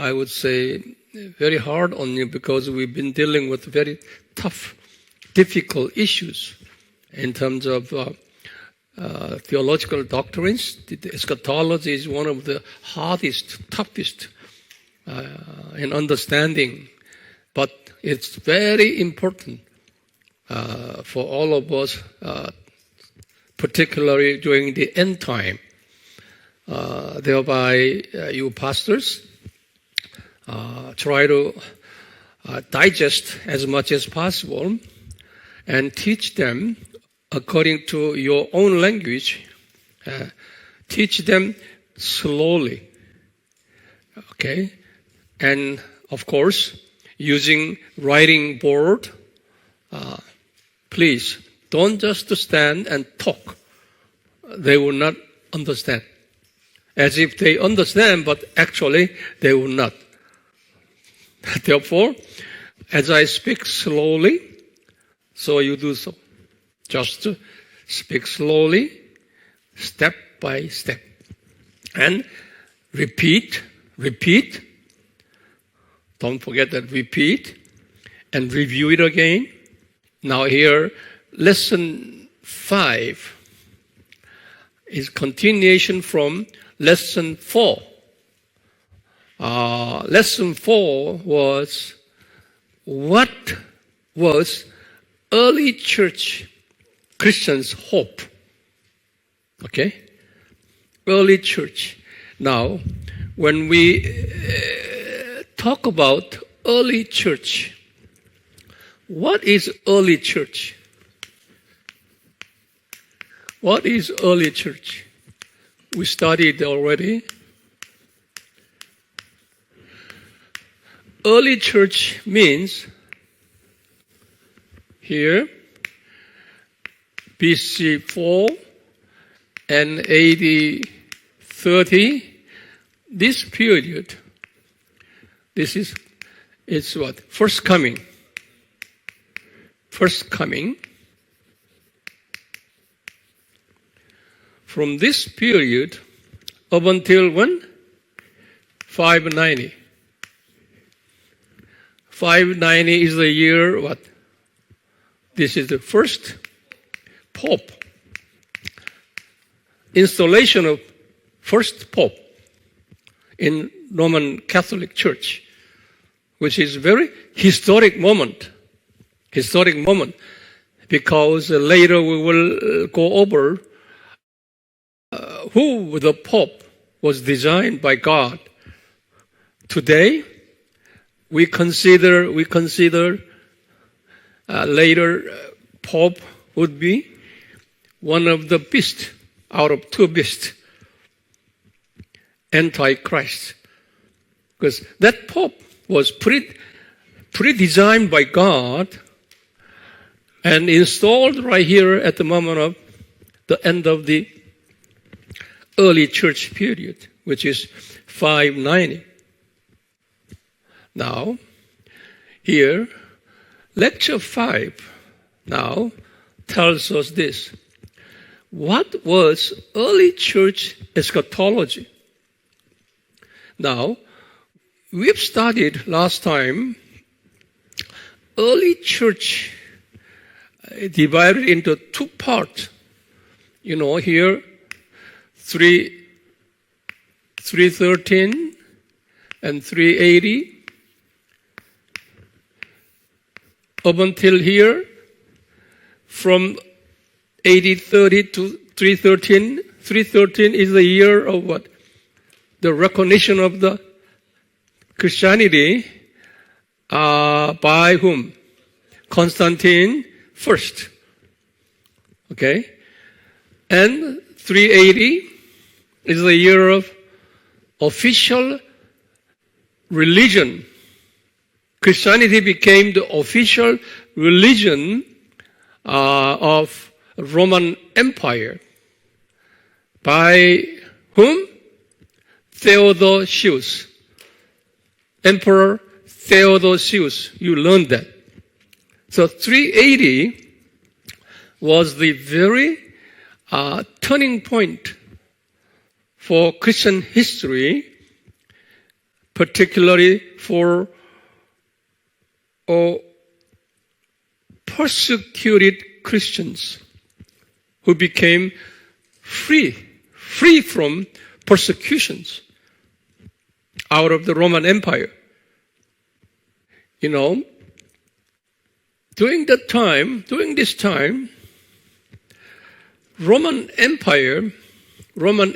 I would say, very hard on you because we've been dealing with very tough, difficult issues in terms of theological doctrines. The eschatology is one of the hardest, toughest in understanding, but it's very important for all of us, particularly during the end time. Thereby, you pastors try to digest as much as possible and teach them according to your own language. Teach them slowly, okay? And of course, using writing board. Please don't just stand and talk. They will not understand. As if they understand, but actually they will not. Therefore, as I speak slowly, so you do so. Just speak slowly, step by step. And repeat. Don't forget that repeat. And review it again. Now here, lesson 5 is continuation from lesson 4. Lesson 4 was, what was early church Christians' hope? Okay? Early church. Now, when we talk about early church, what is early church? What is early church? We studied already. Early church means here BC 4 and AD 30. This period, it's what? First coming. First coming. From this period up until when? 590. 590 is the year what? This is the first Pope. Installation of first Pope in Roman Catholic Church, which is very historic moment. Historic moment, because later we will go over who the Pope was designed by God. Today, we consider later Pope would be one of the beasts out of two beasts, Antichrist, because that Pope was pre-designed by God and installed right here at the moment of the end of the early church period, which is 590. Now, here, lecture 5 now tells us this. What was early church eschatology? Now, we've studied last time early church divided into two parts. You know, here, 313 and 380. Up until here, from AD 30 to 313. 313 is the year of what? The recognition of the Christianity by whom? Constantine first. Okay? And 380 is the year of official religion. Christianity became the official religion of Roman Empire. By whom? Theodosius. Emperor Theodosius. You learned that. So 380 was the very turning point for Christian history. particularly for persecuted Christians who became free from persecutions out of the Roman Empire. During this time, Roman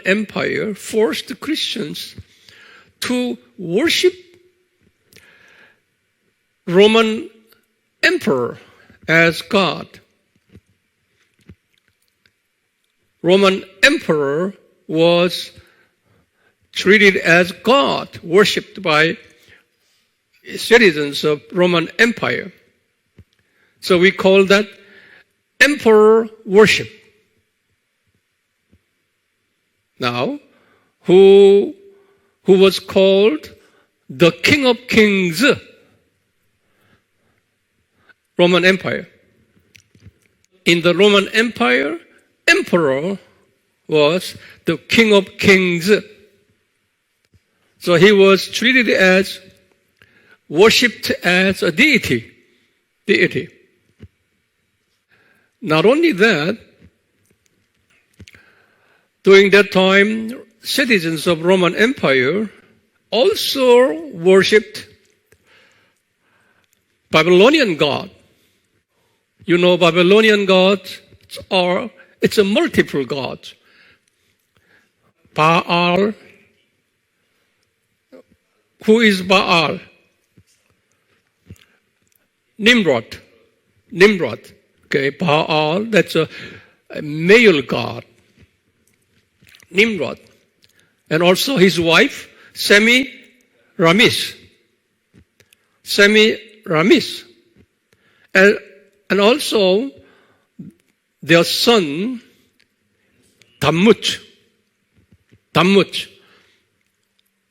Empire forced Christians to worship Roman Emperor as God. Roman Emperor was treated as God, worshipped by citizens of Roman Empire. So we call that emperor worship. Now, who was called the King of Kings, Roman Empire. In the Roman Empire, emperor was the King of Kings. So he was treated as, worshipped as a deity. Not only that, during that time, citizens of Roman Empire also worshipped Babylonian god. Babylonian gods it's a multiple god. Baal. Who is Baal? Nimrod. Okay, Baal, that's a male god. Nimrod. And also his wife, Semiramis. And also their son, Tammuz.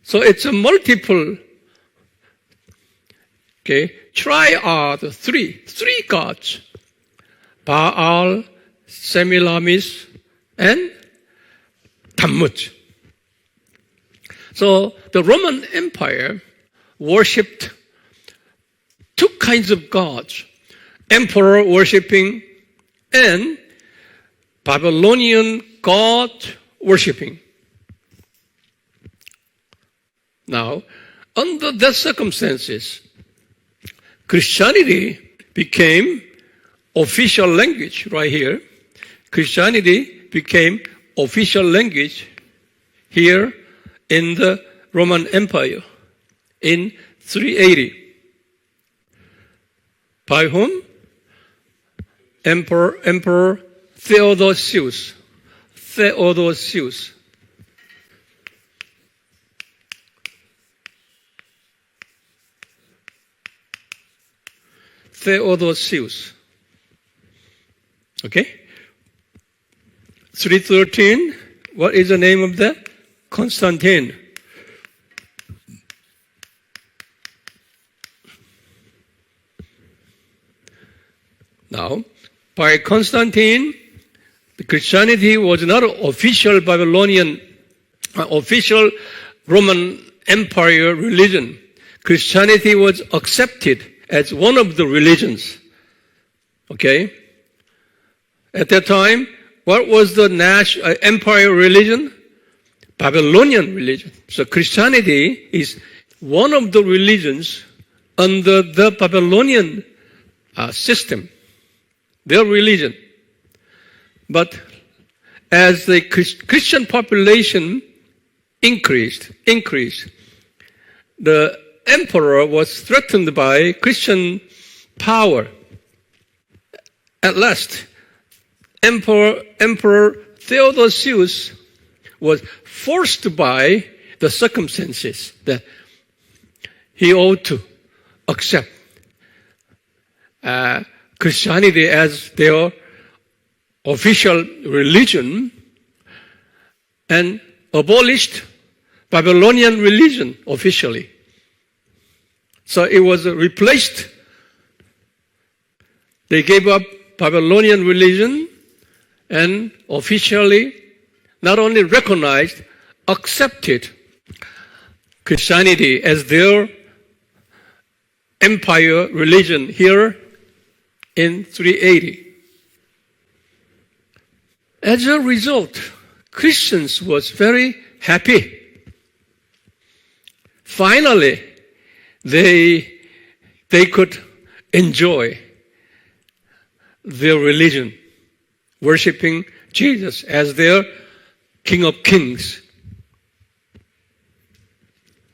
So it's a multiple, triad, three gods. Baal, Semiramis, and Tammuz. So the Roman Empire worshipped two kinds of gods. Emperor worshipping and Babylonian god worshipping. Now, under the circumstances, Christianity became official language right here. Christianity became official language here in the Roman Empire in 380. By whom? Emperor Theodosius. Theodosius. Okay? 313. What is the name of that? Constantine. Now, by Constantine, the Christianity was not an official official Roman Empire religion. Christianity was accepted as one of the religions. Okay? At that time, what was the empire religion? Babylonian religion. So Christianity is one of the religions under the Babylonian system, their religion. But as the Christian population increased, the emperor was threatened by Christian power. At last, Emperor Theodosius was forced by the circumstances that he ought to accept Christianity as their official religion and abolished Babylonian religion officially. So it was replaced. They gave up Babylonian religion and officially not only recognized, accepted Christianity as their empire religion here in 380. As a result, Christians was very happy. Finally, they could enjoy their religion, worshiping Jesus as their King of Kings.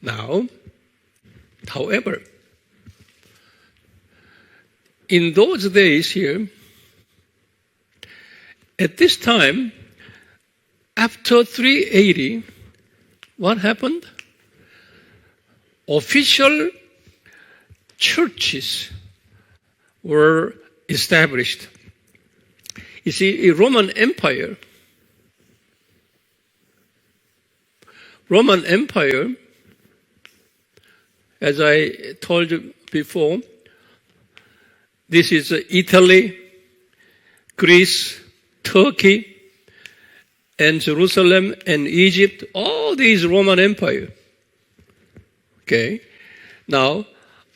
Now, however, in those days here, at this time, after 380, what happened? Official churches were established. You see, a Roman Empire, as I told you before, this is Italy, Greece, Turkey, and Jerusalem and Egypt, all these Roman Empire. Okay. Now,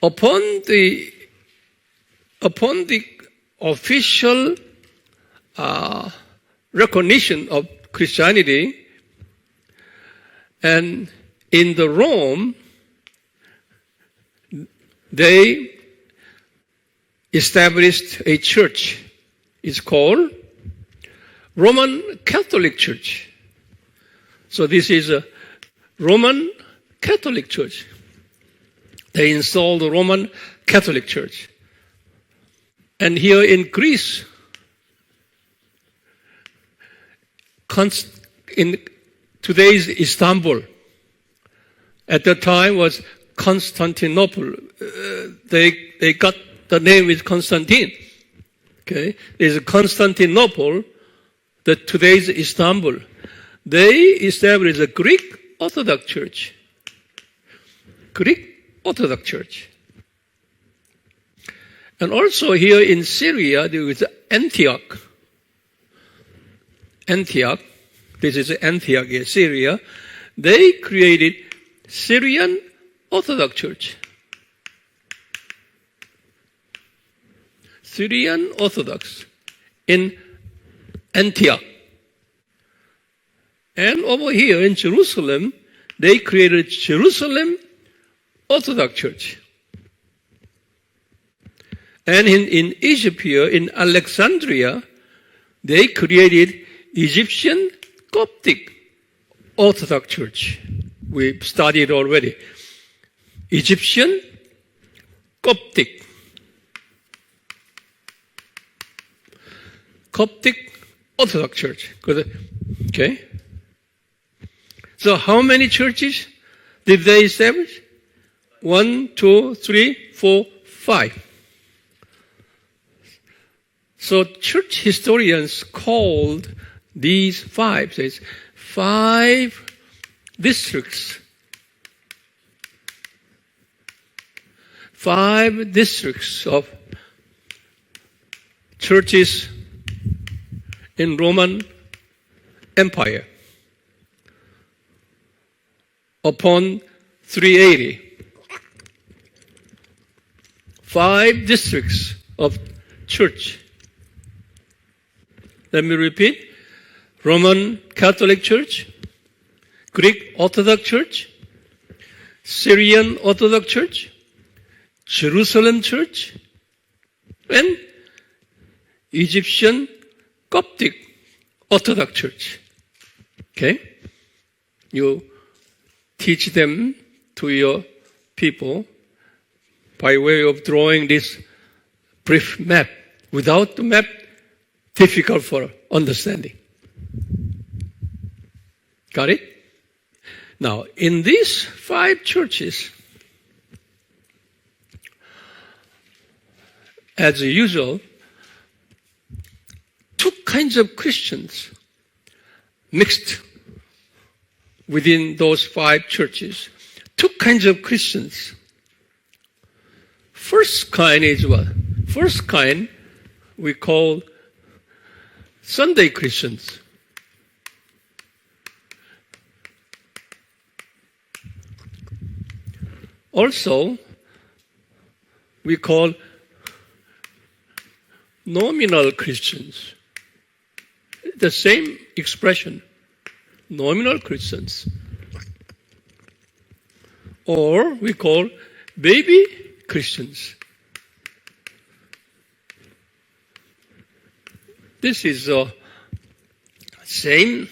upon the official recognition of Christianity, and in the Rome, they established a church. It's called Roman Catholic Church. So this is a Roman Catholic Church. They installed the Roman Catholic Church. And here in Greece, in today's Istanbul, at that time was Constantinople. They got the name is Constantine. Okay, there's Constantinople, today's Istanbul. They established a Greek Orthodox Church. Greek Orthodox Church. And also here in Syria, there is Antioch. This is Antioch, Syria. They created Syrian Orthodox Church. Syrian Orthodox in Antioch. And over here in Jerusalem, they created Jerusalem Orthodox Church. And in Egypt here, in Alexandria, they created Egyptian Coptic Orthodox Church. We studied already. Egyptian Coptic Orthodox Church. Okay. So how many churches did they establish? 1, 2, 3, 4, 5. So church historians called these 5, says 5 districts. 5 districts of churches in Roman Empire upon 380. 5 districts of church. Let me repeat. Roman Catholic Church, Greek Orthodox Church, Syrian Orthodox Church, Jerusalem Church, and Egyptian Coptic Orthodox Church. Okay? You teach them to your people by way of drawing this brief map. Without the map, difficult for understanding. Got it? Now, in these 5 churches, as usual, 2 kinds of Christians mixed within those 5 churches. 2 kinds of Christians. First kind is what? First kind we call Sunday Christians. Also, we call nominal Christians. The same expression, nominal Christians. Or we call baby Christians. This is same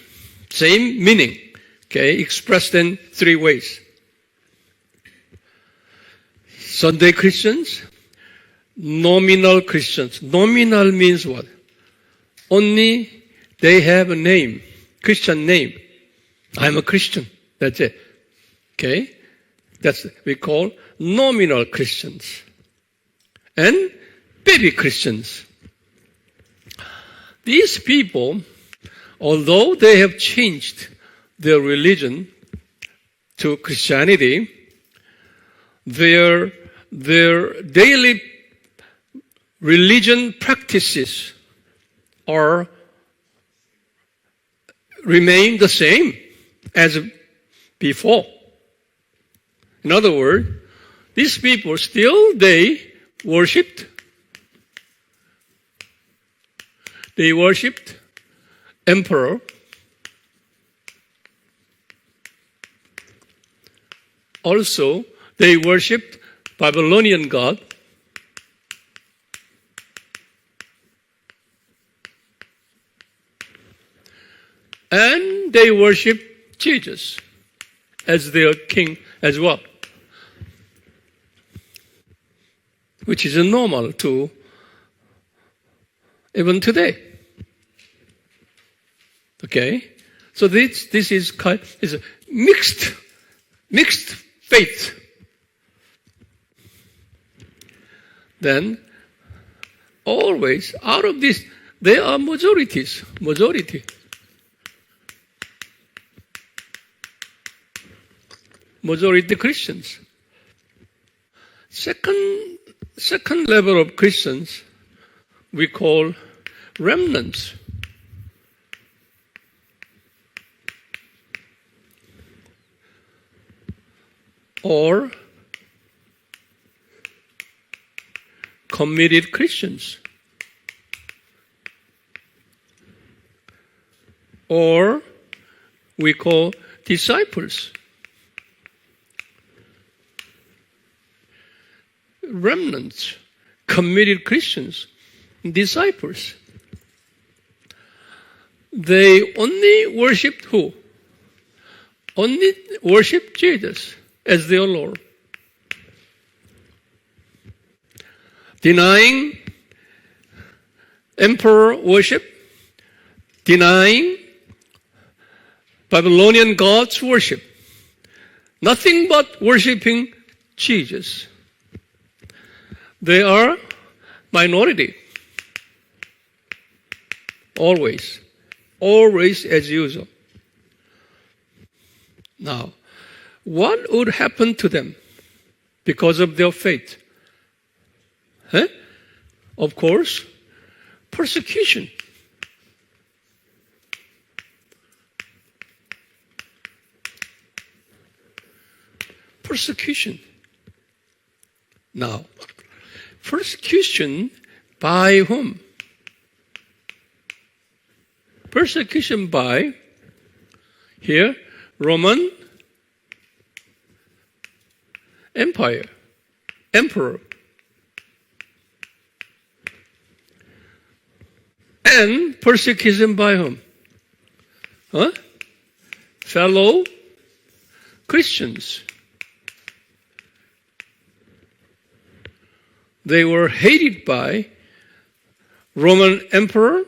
meaning, okay, expressed in three ways. Sunday Christians, nominal Christians. Nominal means what? Only they have a name, Christian name. I'm a Christian. That's it. Okay? That's we call nominal Christians. And baby Christians. These people, although they have changed their religion to Christianity, their daily religion practices remain the same as before. In other words, these people they worshipped emperor. Also, they worshipped Babylonian god. And they worship Jesus as their king as well, which is normal to even today. Okay, so this is a mixed faith. Then always out of this there are majority. Majority Christians. Second level of Christians we call remnants. Or committed Christians. Or we call disciples. Remnants, committed Christians, disciples. They only worshipped who? Only worship Jesus as their Lord. Denying emperor worship, denying Babylonian gods worship. Nothing but worshiping Jesus. They are minority. Always as usual. Now, what would happen to them because of their faith? Of course, persecution. Persecution. Now, persecution by whom? Persecution by, here, Roman Empire, emperor. And persecution by whom? Fellow Christians. They were hated by Roman emperor.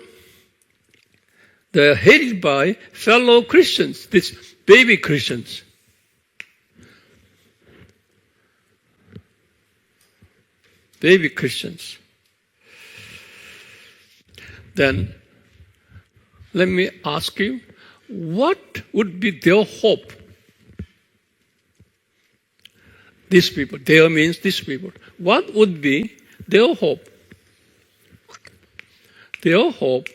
They are hated by fellow Christians, these baby Christians. Baby Christians. Then, let me ask you, what would be their hope? These people, there means these people. What would be their hope? Their hope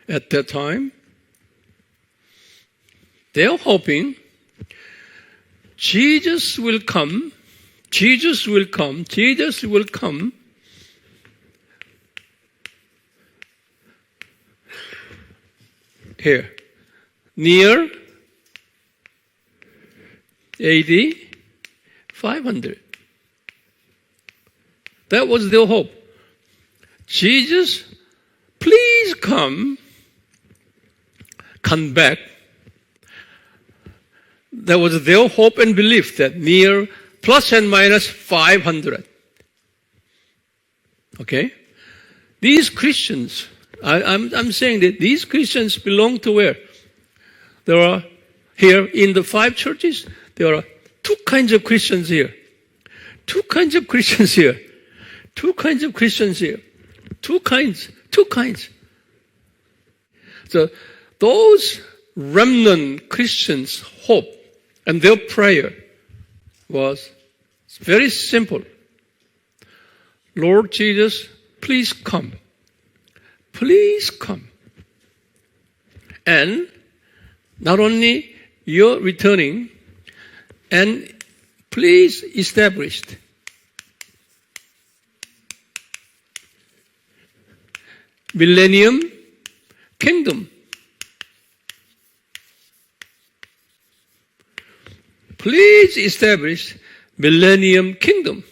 at that time They're hoping Jesus will come. Jesus will come. Jesus will come. Here, near AD 500. That was their hope. Jesus, please come back. That was their hope and belief that near plus and minus 500. Okay? These Christians, I'm saying that these Christians belong to where? There are, here in the 5 churches, there are 2 kinds of Christians here. 2 kinds of Christians here. 2 kinds of Christians here. 2 kinds. So those remnant Christians' hope and their prayer was very simple. Lord Jesus, please come. Please come. And not only you're returning, and please establish millennium kingdom. Please establish millennium kingdom.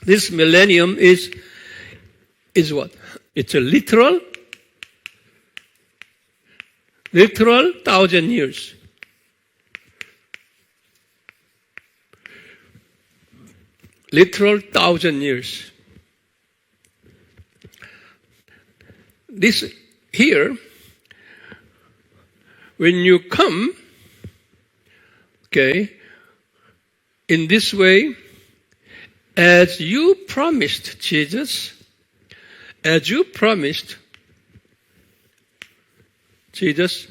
This millennium is what? It's a literal 1,000 years. Literal 1,000 years. This here, when you come, okay, in this way, as you promised Jesus, as you promised Jesus,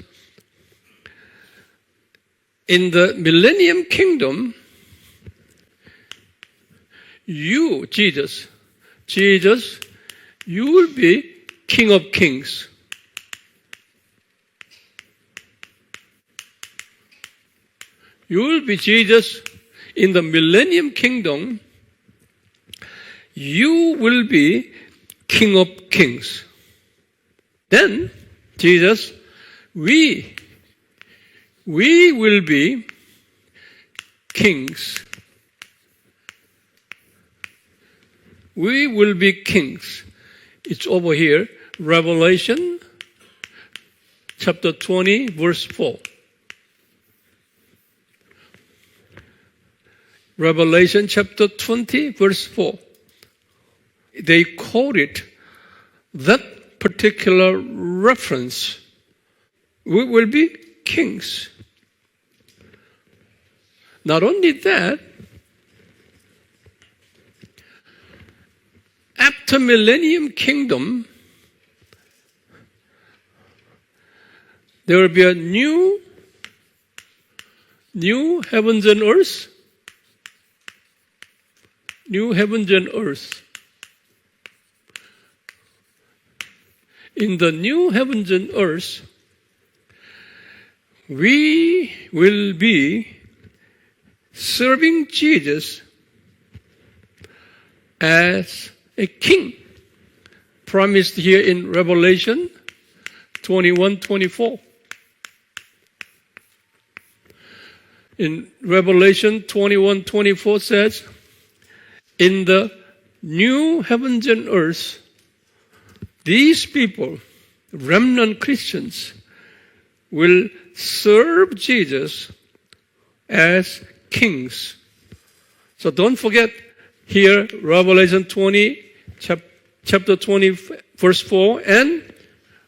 in the millennium kingdom, you, Jesus, you will be King of Kings. You will be Jesus in the millennium kingdom. You will be King of Kings. Then, Jesus, we will be kings. We will be kings. It's over here, Revelation chapter 20, verse 4. Revelation chapter 20, verse 4. They quoted that particular reference. We will be kings. Not only that, after millennium kingdom, there will be a new heavens and earth. New heavens and earth. In the new heavens and earth, we will be serving Jesus as a king, promised here in Revelation 21:24. In Revelation 21:24 says, in the new heavens and earth, these people, remnant Christians, will serve Jesus as kings. So don't forget here, Revelation 20, chapter 20, verse 4, and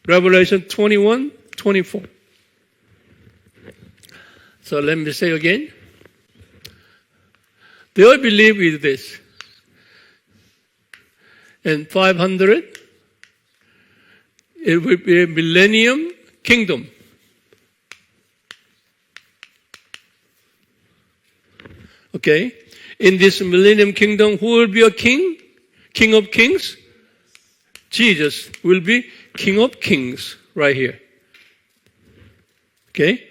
Revelation 21:24. So let me say again. They all believe with this. And 500, it will be a millennium kingdom. Okay? In this millennium kingdom, who will be a king? King of kings? Jesus will be King of Kings right here. Okay?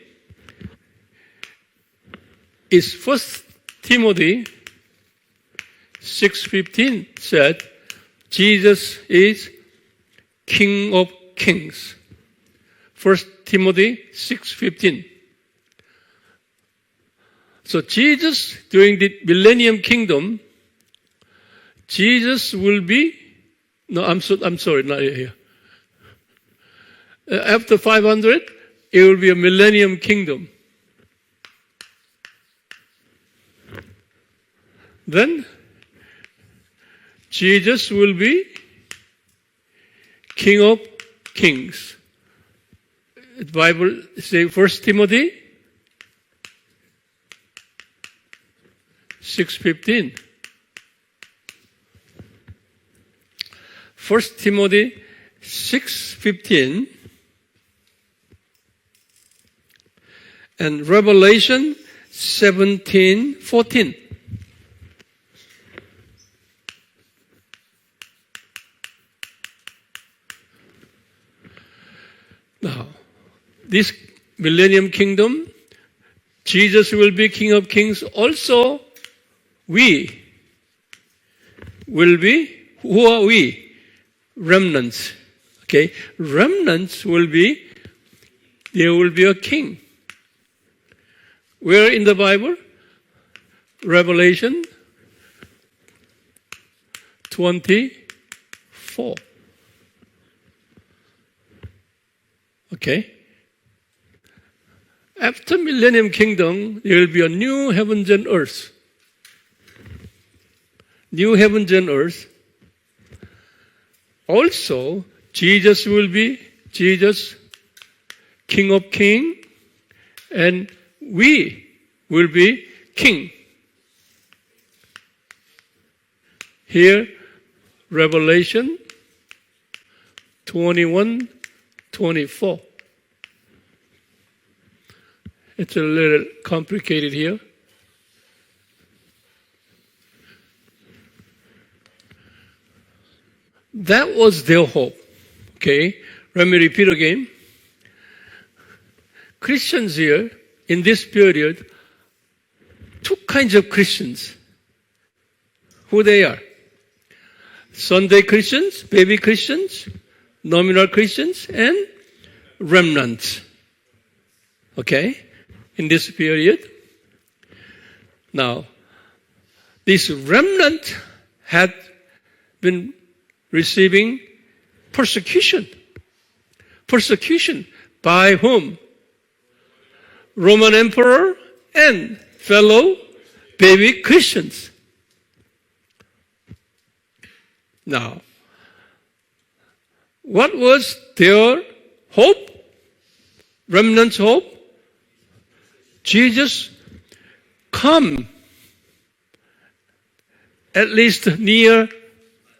Is 1 Timothy 6:15 said, Jesus is King of Kings. 1 Timothy 6:15. So Jesus, during the millennium kingdom, Jesus will be, I'm sorry, not here. After 500, it will be a millennium kingdom. Then, Jesus will be King of Kings. The Bible says 1 Timothy 6:15. 1 Timothy 6:15 and Revelation 17:14. Now, this millennium kingdom, Jesus will be King of Kings. Also, we will be, who are we? Remnants. Okay? Remnants will be, there will be a king. Where in the Bible? Revelation 24. Okay? After millennium kingdom, there will be a new heavens and earth. New heavens and earth. Also, Jesus will be Jesus, King of Kings, and we will be king. Here, Revelation 21:24. It's a little complicated here. That was their hope. Okay, let me repeat again. Christians here, in this period, two kinds of Christians. Who they are? Sunday Christians, baby Christians, nominal Christians, and remnants. Okay? In this period. Now, this remnant had been receiving persecution. Persecution by whom? Roman emperor and fellow baby Christians. Now, what was their hope? Remnant's hope? Jesus come at least near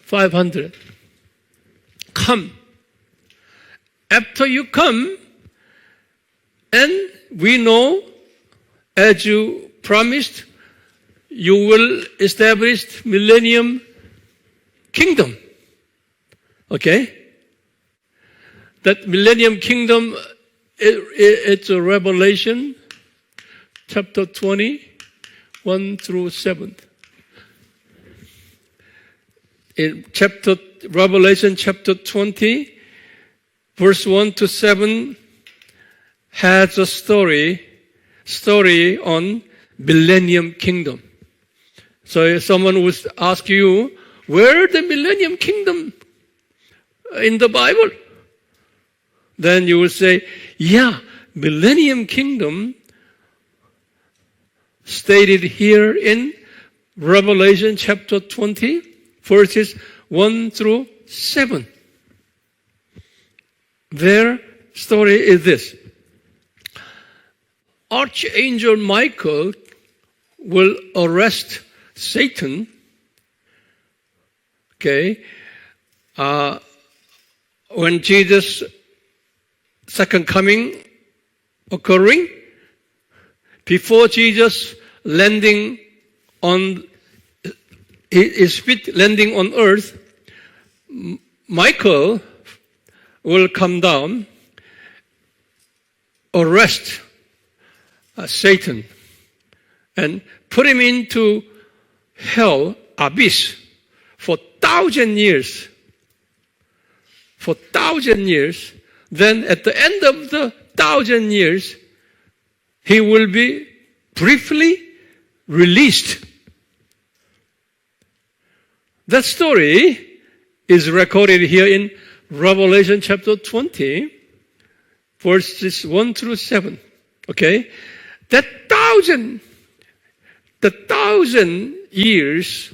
500. Come. After you come, and we know, as you promised, you will establish millennium kingdom. Okay? That millennium kingdom, it's a Revelation chapter 20, 1 through 7. In Revelation chapter 20, verse 1 to 7, has a story on millennium kingdom. So if someone would ask you, where the millennium kingdom in the Bible? Then you will say, yeah, millennium kingdom stated here in Revelation chapter 20, verses 1 through 7. Their story is this. Archangel Michael will arrest Satan. Okay. When Jesus' second coming occurring, before Jesus landing on his feet landing on earth, Michael will come down, arrest Satan and put him into hell, abyss, for 1,000 years. For 1,000 years. Then at the end of the 1,000 years, he will be briefly released. That story is recorded here in Revelation chapter 20, verses 1 through 7. Okay? The 1,000 years,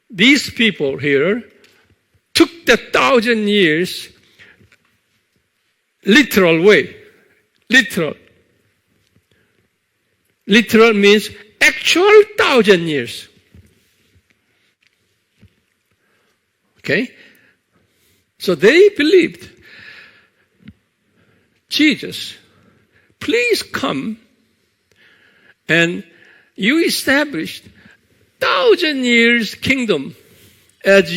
these people here took the 1,000 years literal way. Literal. Literal means actual 1,000 years. Okay? So they believed, Jesus, please come and you established 1,000 years kingdom as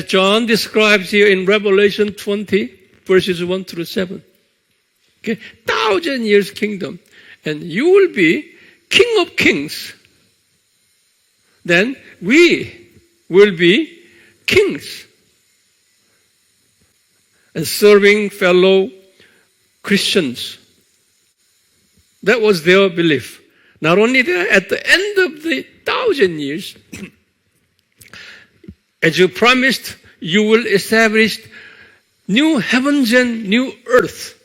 John describes here in Revelation 20, verses 1 through 7. Okay? 1,000 years kingdom. And you will be King of Kings. Then we will be kings. And serving fellow Christians. That was their belief. Not only that, at the end of the 1,000 years, as you promised, you will establish new heavens and new earth.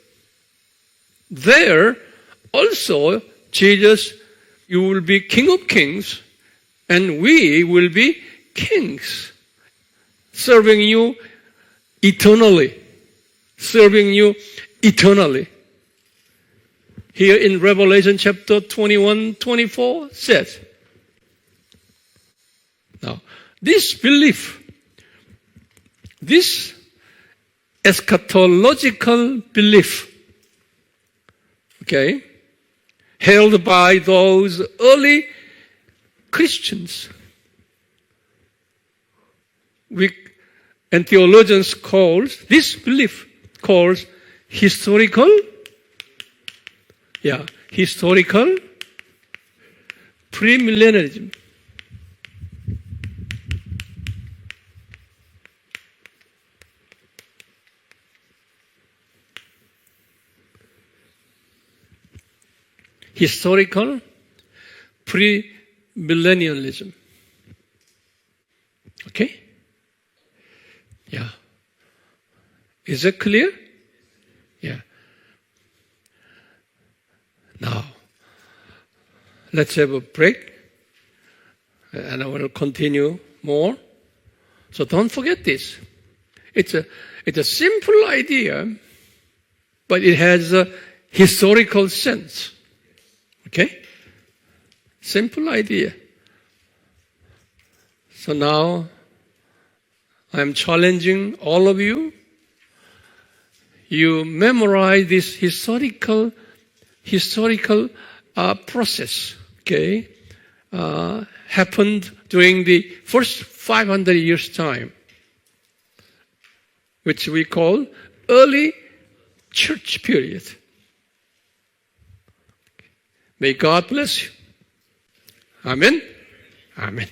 There, also, Jesus, you will be King of Kings, and we will be kings, serving you eternally. Serving you eternally. Here in Revelation chapter 21, 24 says. Now, this belief, this eschatological belief, okay, held by those early Christians, and theologians calls this belief calls historical premillennialism. Historical premillennialism. Okay? Yeah. Is it clear? Yeah. Now, let's have a break. And I want to continue more. So don't forget this. It's a simple idea, but it has a historical sense. Okay? Simple idea. So now, I'm challenging all of you. You memorize this historical process. Okay, happened during the first 500 years time, which we call early church period. May God bless you. Amen. Amen.